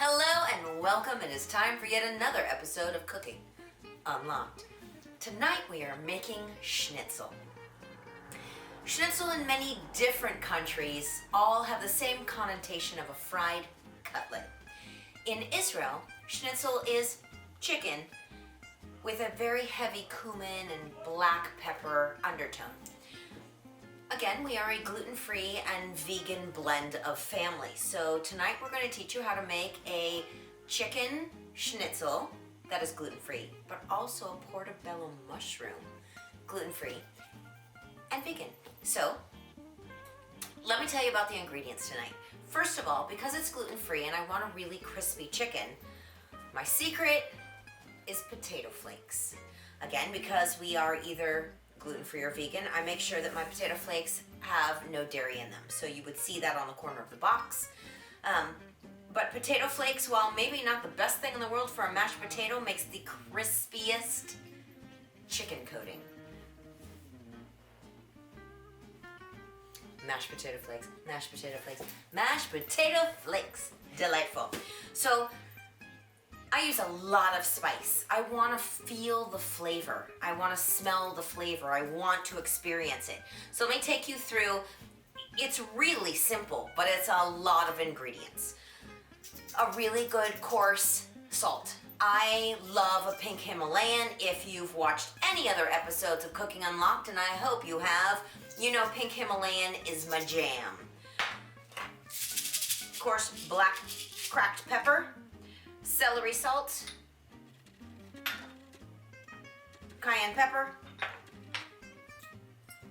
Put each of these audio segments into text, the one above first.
Hello and welcome. It is time for yet another episode of Cooking Unlocked. Tonight we are making schnitzel. Schnitzel in many different countries all have the same connotation of a fried cutlet. In Israel, schnitzel is chicken with a very heavy cumin and black pepper undertone. Again, we are a gluten-free and vegan blend of families. So tonight we're going to teach you how to make a chicken schnitzel that is gluten-free, but also a portobello mushroom, gluten-free and vegan. So let me tell you about the ingredients tonight. First of all, because it's gluten-free and I want a really crispy chicken, my secret is potato flakes. Again, because we are either gluten-free or vegan, I make sure that my potato flakes have no dairy in them. So you would see that on the corner of the box. But potato flakes, while maybe not the best thing in the world for a mashed potato, makes the crispiest chicken coating. Mashed potato flakes, mashed potato flakes, mashed potato flakes. Delightful. So I use a lot of spice. I want to feel the flavor. I want to smell the flavor. I want to experience it. So let me take you through. It's really simple, but it's a lot of ingredients. A really good coarse salt. I love a pink Himalayan. If you've watched any other episodes of Cooking Unlocked, and I hope you have, you know pink Himalayan is my jam. Coarse black cracked pepper, celery salt, cayenne pepper,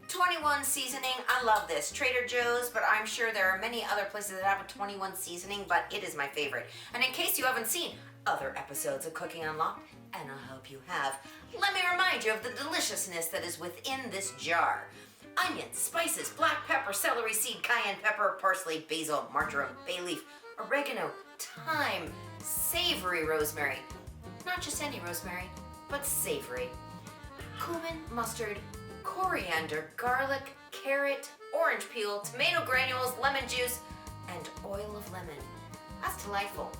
21 seasoning. I love this. Trader Joe's, but I'm sure there are many other places that have a 21 seasoning, but it is my favorite. And in case you haven't seen other episodes of Cooking Unlocked, and I hope you have, let me remind you of the deliciousness that is within this jar. Onions, spices, black pepper, celery seed, cayenne pepper, parsley, basil, marjoram, bay leaf, oregano, thyme, savory rosemary. Not just any rosemary, but savory. Cumin, mustard, coriander, garlic, carrot, orange peel, tomato granules, lemon juice, and oil of lemon. That's delightful.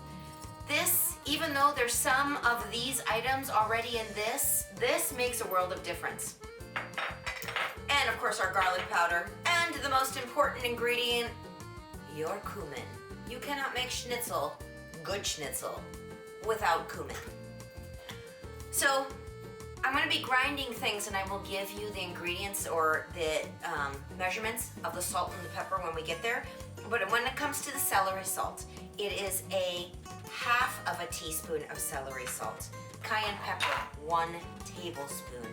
This, even though there's some of these items already in this makes a world of difference. And of course our garlic powder, and the most important ingredient, your cumin. You cannot make schnitzel, good schnitzel, without cumin. So I'm going to be grinding things, and I will give you the ingredients or the measurements of the salt and the pepper when we get there. But when it comes to the celery salt, it is a half of a teaspoon of celery salt. Cayenne pepper, 1 tablespoon.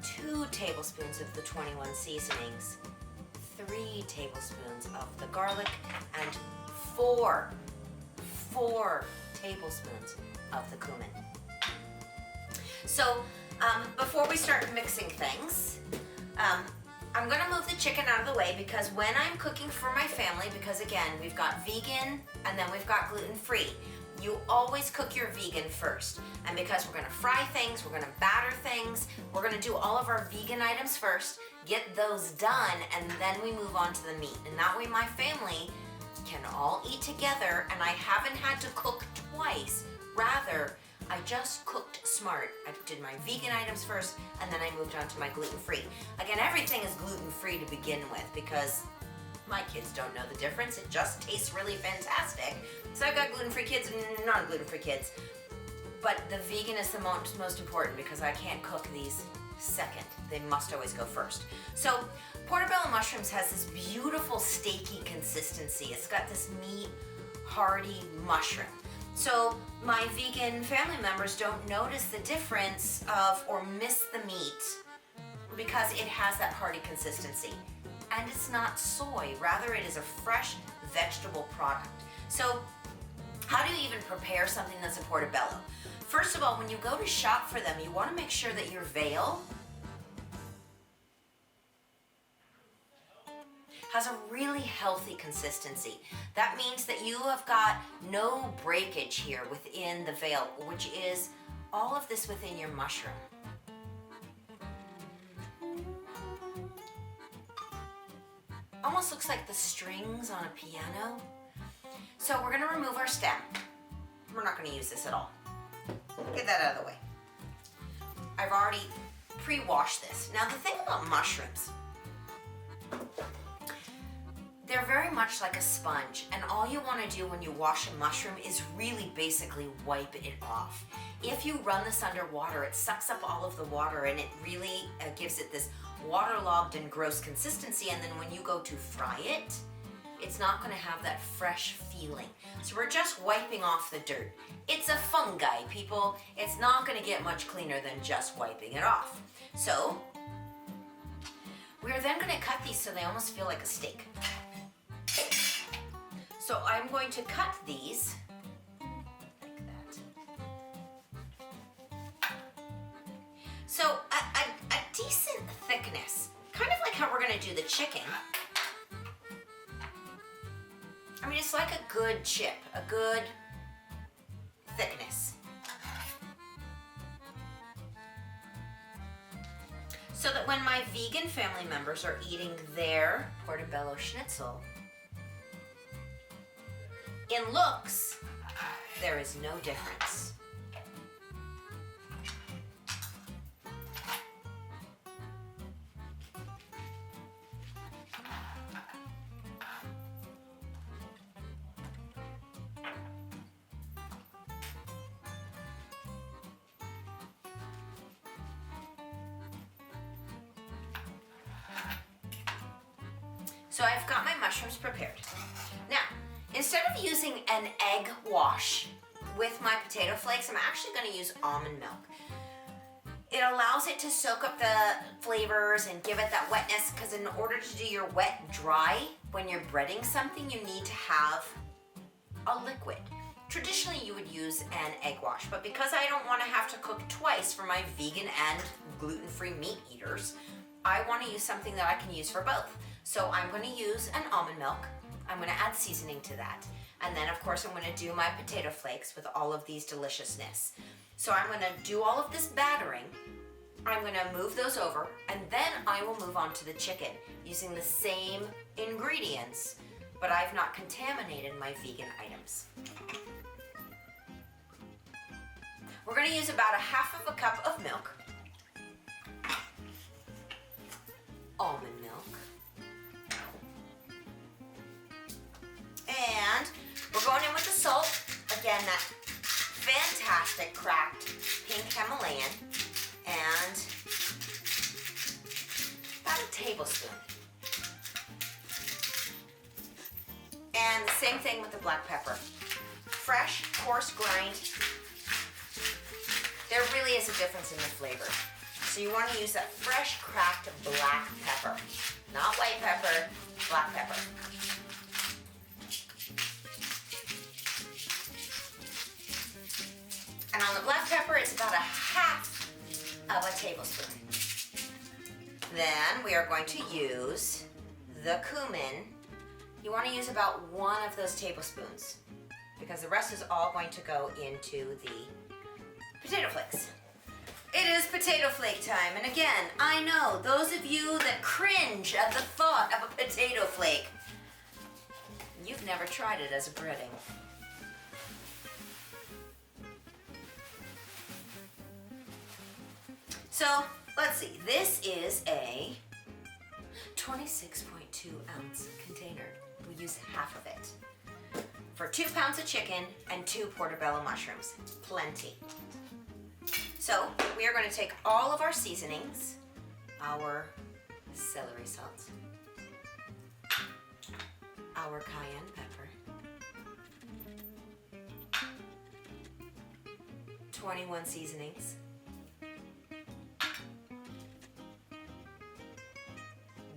2 tablespoons of the 21 seasonings. 3 tablespoons of the garlic, and 4 tablespoons of the cumin. So before we start mixing things, I'm going to move the chicken out of the way, because when I'm cooking for my family, because again, we've got vegan and then we've got gluten-free, you always cook your vegan first. And because we're going to fry things, we're going to batter things, we're going to do all of our vegan items first, get those done, and then we move on to the meat. And that way my family can all eat together, and I haven't had to cook twice. Rather, I just cooked smart. I did my vegan items first, and then I moved on to my gluten-free. Again, everything is gluten-free to begin with, because my kids don't know the difference. It just tastes really fantastic. So I've got gluten-free kids and non-gluten-free kids. But the vegan is the most important, because I can't cook these second. They must always go first. So portobello mushrooms has this beautiful steaky consistency. It's got this meat, hearty mushroom. So my vegan family members don't notice the difference of or miss the meat, because it has that hearty consistency. And it's not soy, rather it is a fresh vegetable product. So how do you even prepare something that's a portobello? First of all, when you go to shop for them, you want to make sure that your veal has a really healthy consistency. That means that you have got no breakage here within the veal, which is all of this within your mushroom. Almost looks like the strings on a piano. So we're gonna remove our stem. We're not gonna use this at all. Get that out of the way. I've already pre-washed this. Now the thing about mushrooms, they're very much like a sponge, and all you want to do when you wash a mushroom is really basically wipe it off. If you run this under water, it sucks up all of the water and it really gives it this waterlogged and gross consistency, and then when you go to fry it, it's not going to have that fresh feeling. So we're just wiping off the dirt. It's a fungi, people. It's not going to get much cleaner than just wiping it off. So we're then going to cut these so they almost feel like a steak. So I'm going to cut these like that. So a decent thickness, kind of like how we're going to do the chicken. I mean, it's like a good chip, a good thickness. So that when my vegan family members are eating their Portobello Schnitzel, in looks, there is no difference. So I've got my mushrooms prepared. Now, instead of using an egg wash with my potato flakes, I'm actually going to use almond milk. It allows it to soak up the flavors and give it that wetness, because in order to do your wet dry, when you're breading something, you need to have a liquid. Traditionally, you would use an egg wash, but because I don't want to have to cook twice for my vegan and gluten-free meat eaters, I want to use something that I can use for both. So I'm going to use an almond milk. I'm going to add seasoning to that. And then, of course, I'm going to do my potato flakes with all of these deliciousness. So I'm going to do all of this battering. I'm going to move those over, and then I will move on to the chicken using the same ingredients, but I've not contaminated my vegan items. We're going to use about 1/2 cup of milk, almond milk, and we're going in with the salt. Again, that fantastic cracked pink Himalayan, and about a tablespoon. And the same thing with the black pepper. Fresh, coarse grind. There really is a difference in the flavor. So you want to use that fresh, cracked black pepper. Not white pepper, black pepper. And on the black pepper, it's about 1/2 tablespoon. Then we are going to use the cumin. You want to use about 1 of those tablespoons, because the rest is all going to go into the potato flakes. It is potato flake time, and again, I know those of you that cringe at the thought of a potato flake, you've never tried it as a breading. So, let's see, this is a 26.2 ounce container. We use 1/2 of it for 2 pounds of chicken and 2 portobello mushrooms. Plenty. So we are going to take all of our seasonings, our celery salt, our cayenne pepper, 21 seasonings,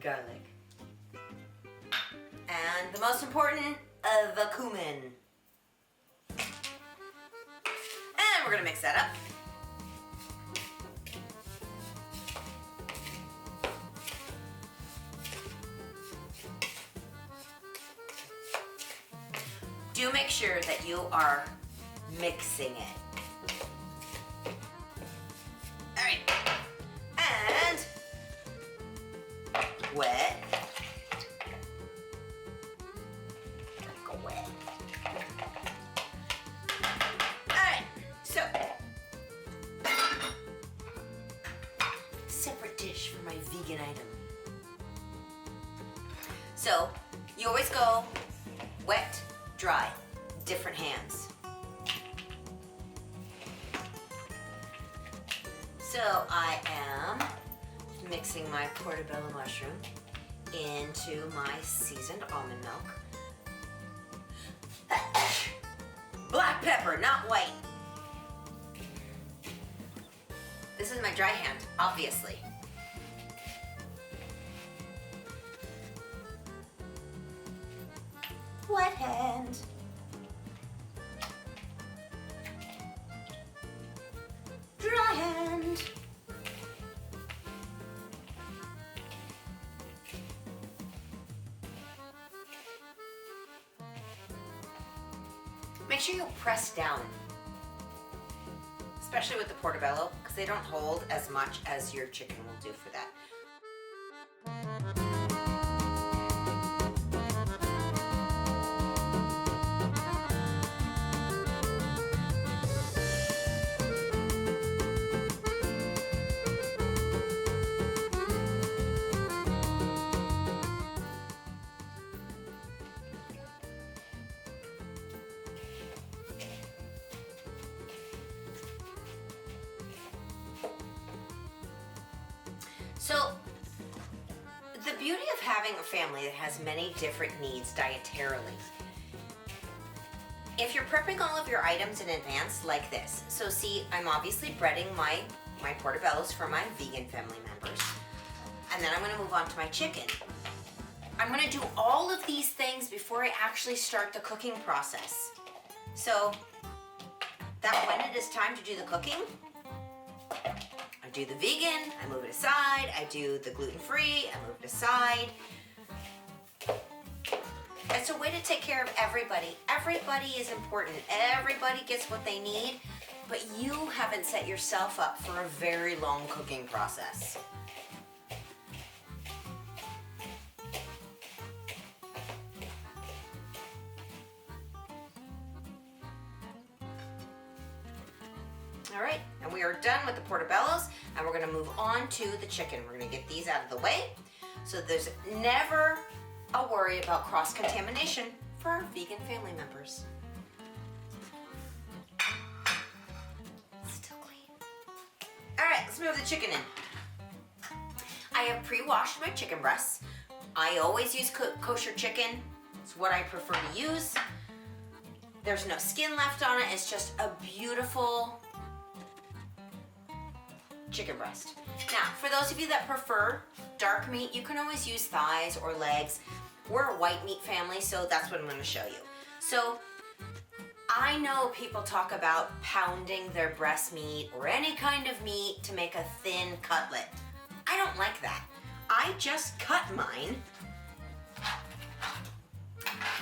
garlic, and the most important, the cumin. And we're going to mix that up. Do make sure that you are mixing it. All right, and wet. Go wet. always go wet, dry, different hands. So I am mixing my portobello mushroom into my seasoned almond milk. Black pepper, not white. This is my dry hand, obviously. Wet hand. Dry hand. Make sure you press down, especially with the portobello, because they don't hold as much as your chicken will do for that. So, the beauty of having a family that has many different needs dietarily. If you're prepping all of your items in advance like this, so see, I'm obviously breading my portobellos for my vegan family members, and then I'm gonna move on to my chicken. I'm gonna do all of these things before I actually start the cooking process. So, that when it is time to do the cooking, I do the vegan, I move it aside. I do the gluten-free, I move it aside. It's a way to take care of everybody. Everybody is important. Everybody gets what they need, but you haven't set yourself up for a very long cooking process. All right, and we are done with the portobellos, and we're gonna move on to the chicken. We're gonna get these out of the way, so there's never a worry about cross-contamination for our vegan family members. Still clean. All right, let's move the chicken in. I have pre-washed my chicken breasts. I always use kosher chicken. It's what I prefer to use. There's no skin left on it. It's just a beautiful chicken breast. Now, for those of you that prefer dark meat, you can always use thighs or legs. We're a white meat family, so that's what I'm going to show you. So, I know people talk about pounding their breast meat or any kind of meat to make a thin cutlet. I don't like that. I just cut mine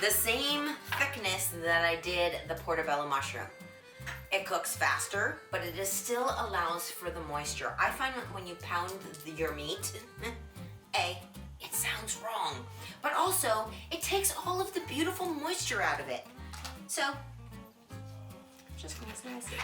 the same thickness that I did the portobello mushroom. It cooks faster, but it still allows for the moisture. I find that when you pound your meat, it sounds wrong, but also it takes all of the beautiful moisture out of it. So, just gonna slice it.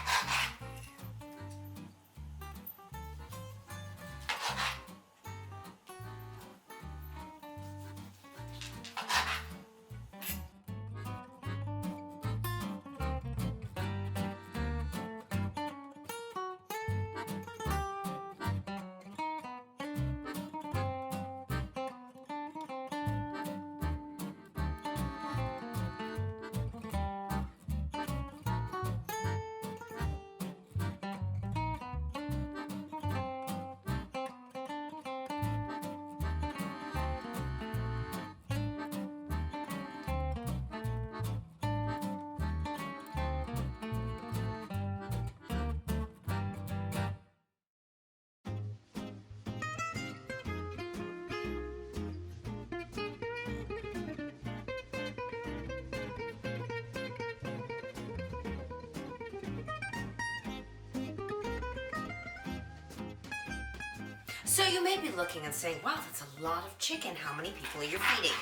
So you may be looking and saying, wow, that's a lot of chicken. How many people are you feeding?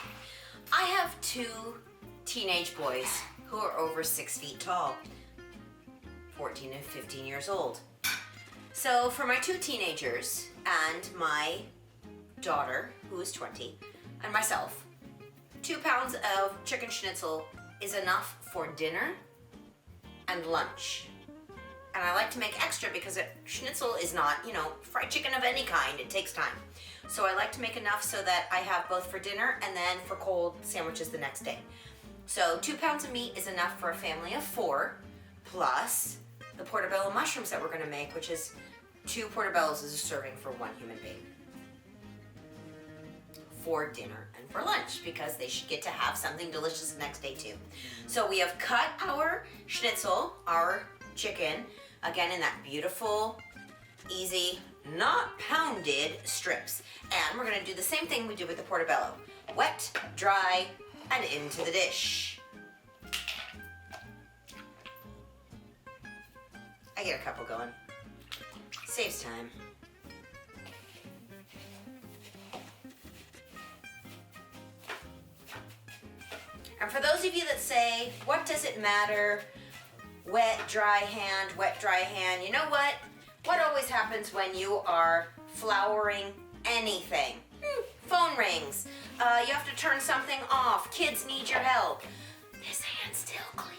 I have 2 teenage boys who are over 6 feet tall, 14 and 15 years old. So for my 2 teenagers and my daughter, who is 20, and myself, 2 pounds of chicken schnitzel is enough for dinner and lunch. And I like to make extra because schnitzel is not, you know, fried chicken of any kind. It takes time. So I like to make enough so that I have both for dinner and then for cold sandwiches the next day. So 2 pounds of meat is enough for a family of 4, plus the portobello mushrooms that we're gonna make, which is 2 portobellos is a serving for 1 human being. For dinner and for lunch, because they should get to have something delicious the next day too. So we have cut our schnitzel, our chicken, again in that beautiful, easy, not pounded strips. And we're gonna do the same thing we did with the portobello. Wet, dry, and into the dish. I get a couple going. Saves time. And for those of you that say, what does it matter? Wet, dry hand, wet, dry hand. You know what? What always happens when you are flouring anything? Phone rings. You have to turn something off. Kids need your help. This hand's still clean.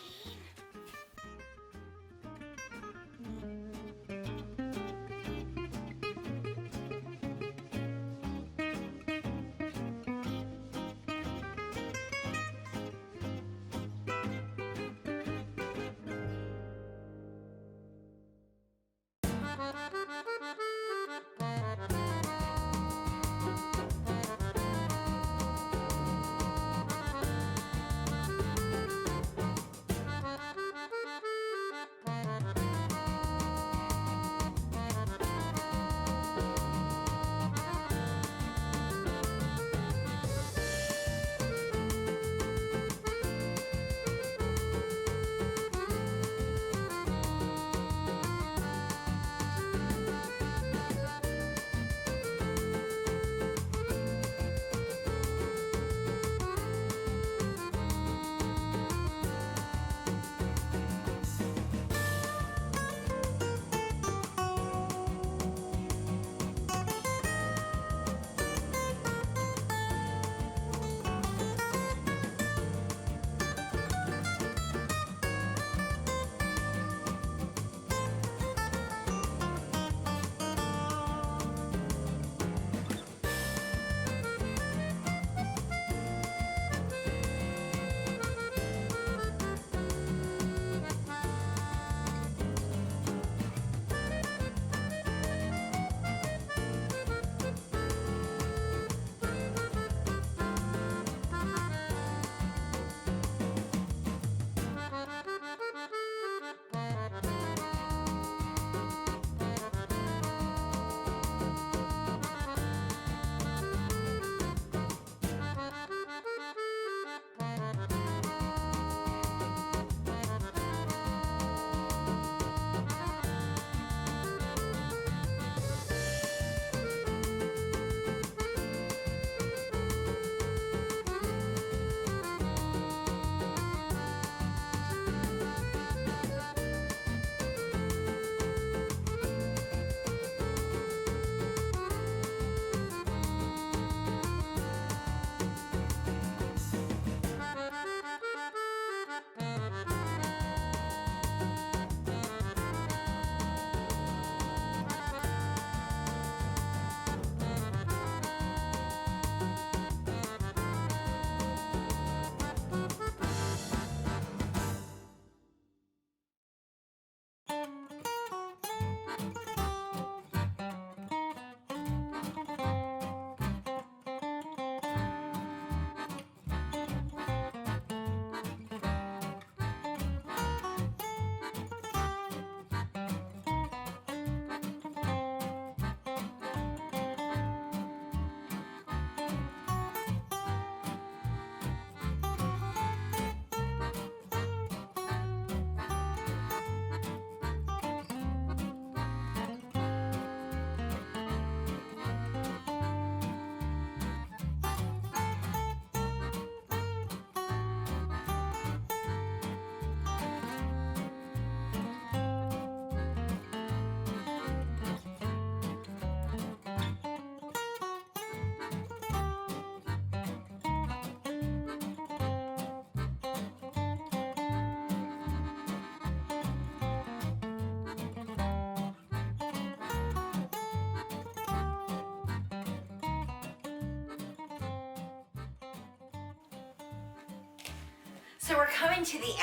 So we're coming to the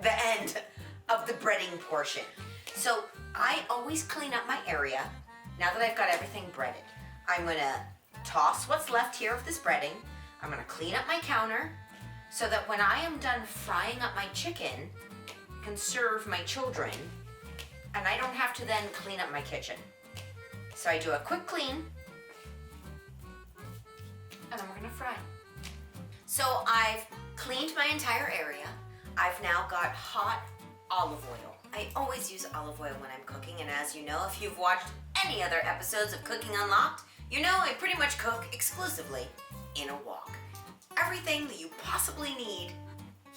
the end of the breading portion. So I always clean up my area. Now that I've got everything breaded, I'm gonna toss what's left here of this breading. I'm gonna clean up my counter so that when I am done frying up my chicken, I can serve my children and I don't have to then clean up my kitchen. So I do a quick clean and then we're gonna fry. So I've cleaned my entire area. I've now got hot olive oil. I always use olive oil when I'm cooking, and as you know, if you've watched any other episodes of Cooking Unlocked, you know I pretty much cook exclusively in a wok. Everything that you possibly need,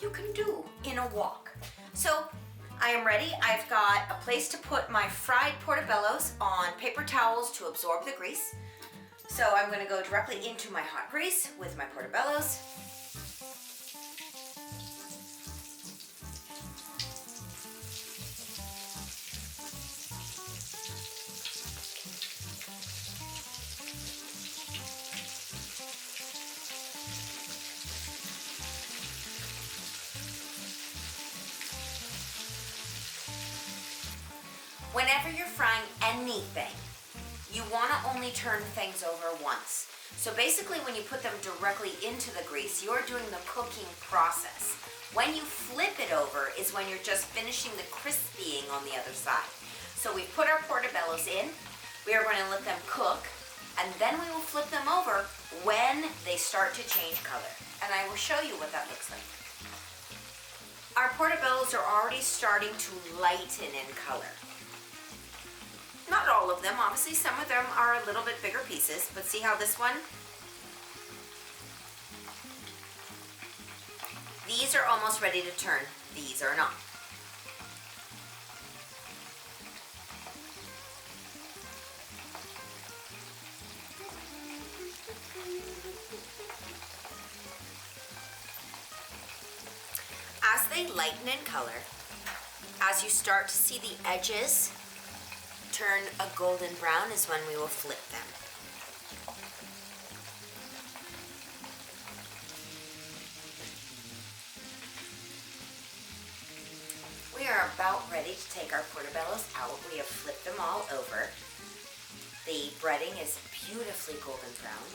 you can do in a wok. So I am ready. I've got a place to put my fried portobellos on paper towels to absorb the grease. So I'm gonna go directly into my hot grease with my portobellos. Whenever you're frying anything, you want to only turn things over once. So basically when you put them directly into the grease, you're doing the cooking process. When you flip it over is when you're just finishing the crispying on the other side. So we put our portobellos in, we are going to let them cook, and then we will flip them over when they start to change color. And I will show you what that looks like. Our portobellos are already starting to lighten in color. Not all of them, obviously some of them are a little bit bigger pieces, but see how this one? These are almost ready to turn, these are not. As they lighten in color, as you start to see the edges turn a golden brown is when we will flip them. We are about ready to take our portobellos out. We have flipped them all over. The breading is beautifully golden brown.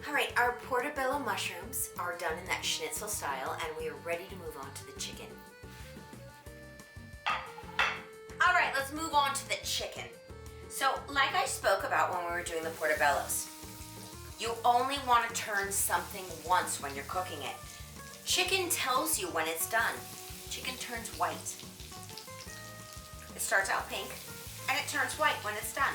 All right, our portobello mushrooms are done in that Shnitzel style, and we are ready to move on to the chicken. All right, let's move on to the chicken. So, like I spoke about when we were doing the portobellos, you only want to turn something once when you're cooking it. Chicken tells you when it's done. Chicken turns white. It starts out pink, and it turns white when it's done.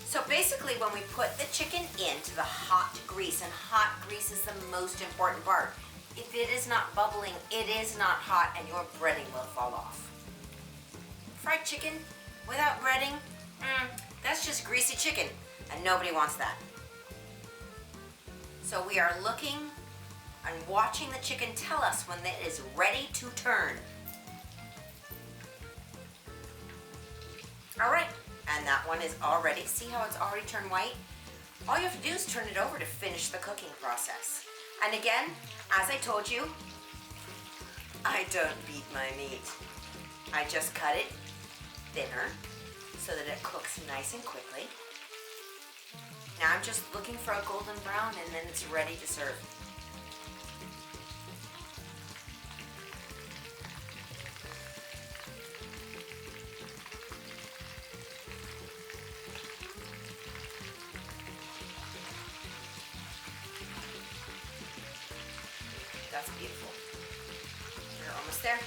So basically when we put the chicken into the hot grease, and hot grease is the most important part. If it is not bubbling, it is not hot, and your breading will fall off. Fried chicken without breading, that's just greasy chicken, and nobody wants that. So we are looking and watching the chicken tell us when it is ready to turn. All right, And that one is already, see how it's already turned white? All you have to do is turn it over to finish the cooking process. And again, as I told you, I don't beat my meat. I just cut it thinner so that it cooks nice and quickly. Now I'm just looking for a golden brown and then it's ready to serve. That's beautiful. We're almost there.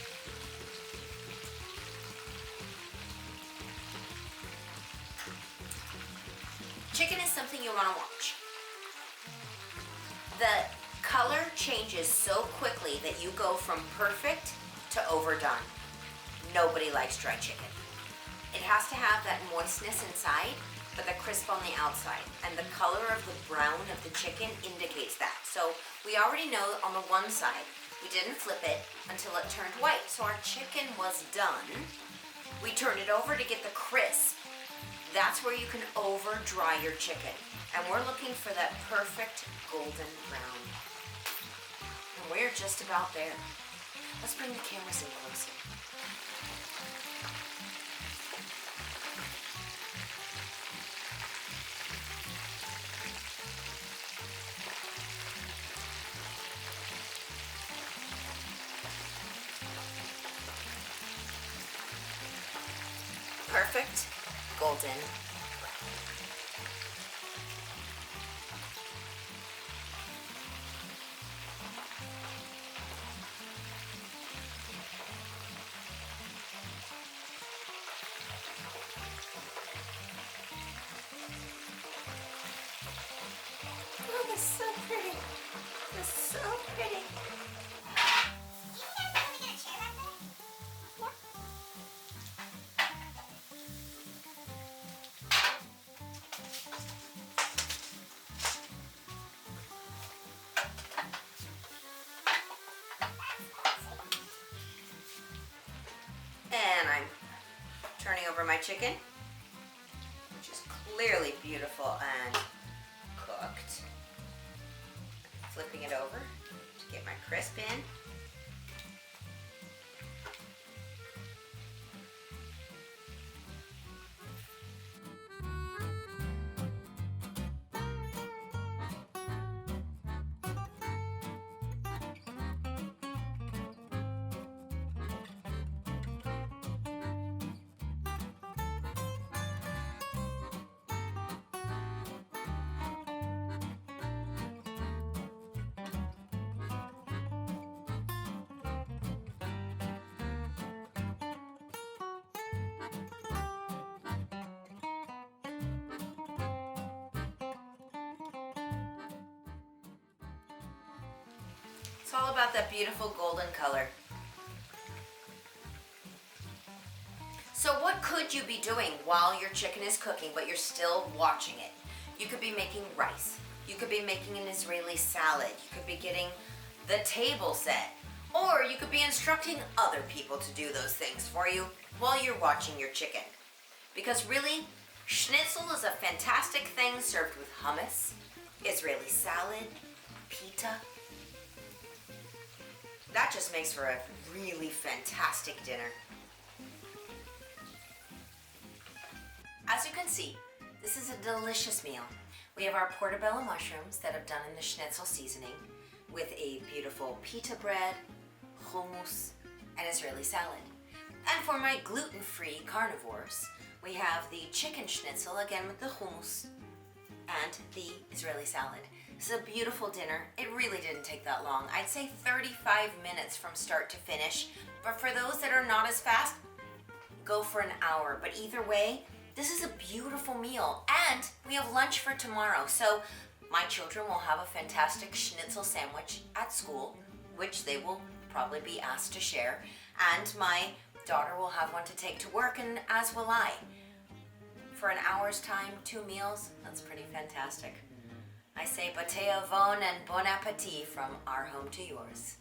Chicken is something you want to watch. The color changes so quickly that you go from perfect to overdone. Nobody likes dry chicken. It has to have that moistness inside, but the crisp on the outside. And the color of the brown of the chicken indicates that. So we already know on the one side, we didn't flip it until it turned white. So our chicken was done. We turned it over to get the crisp. That's where you can over dry your chicken. And we're looking for that perfect golden brown. And we're just about there. Let's bring the cameras in closer. Perfect golden. Oh, that's so pretty. That's so pretty. And I'm turning over my chicken, which is clearly beautiful and cooked. Flipping it over to get my crisp in. It's all about that beautiful golden color. So what could you be doing while your chicken is cooking, but you're still watching it? You could be making rice. You could be making an Israeli salad. You could be getting the table set. Or you could be instructing other people to do those things for you while you're watching your chicken. Because really, schnitzel is a fantastic thing served with hummus, Israeli salad, pita. That just makes for a really fantastic dinner. As you can see, this is a delicious meal. We have our portobello mushrooms that I've done in the schnitzel seasoning with a beautiful pita bread, hummus, and Israeli salad. And for my gluten-free carnivores, we have the chicken schnitzel, again with the hummus, and the Israeli salad. It's a beautiful dinner. It really didn't take that long. I'd say 35 minutes from start to finish. But for those that are not as fast, go for an hour. But either way, this is a beautiful meal. And we have lunch for tomorrow. So my children will have a fantastic schnitzel sandwich at school, which they will probably be asked to share. And my daughter will have one to take to work, and as will I. For an hour's time, 2 meals, that's pretty fantastic. I say Batei Avon and Bon Appetit from our home to yours.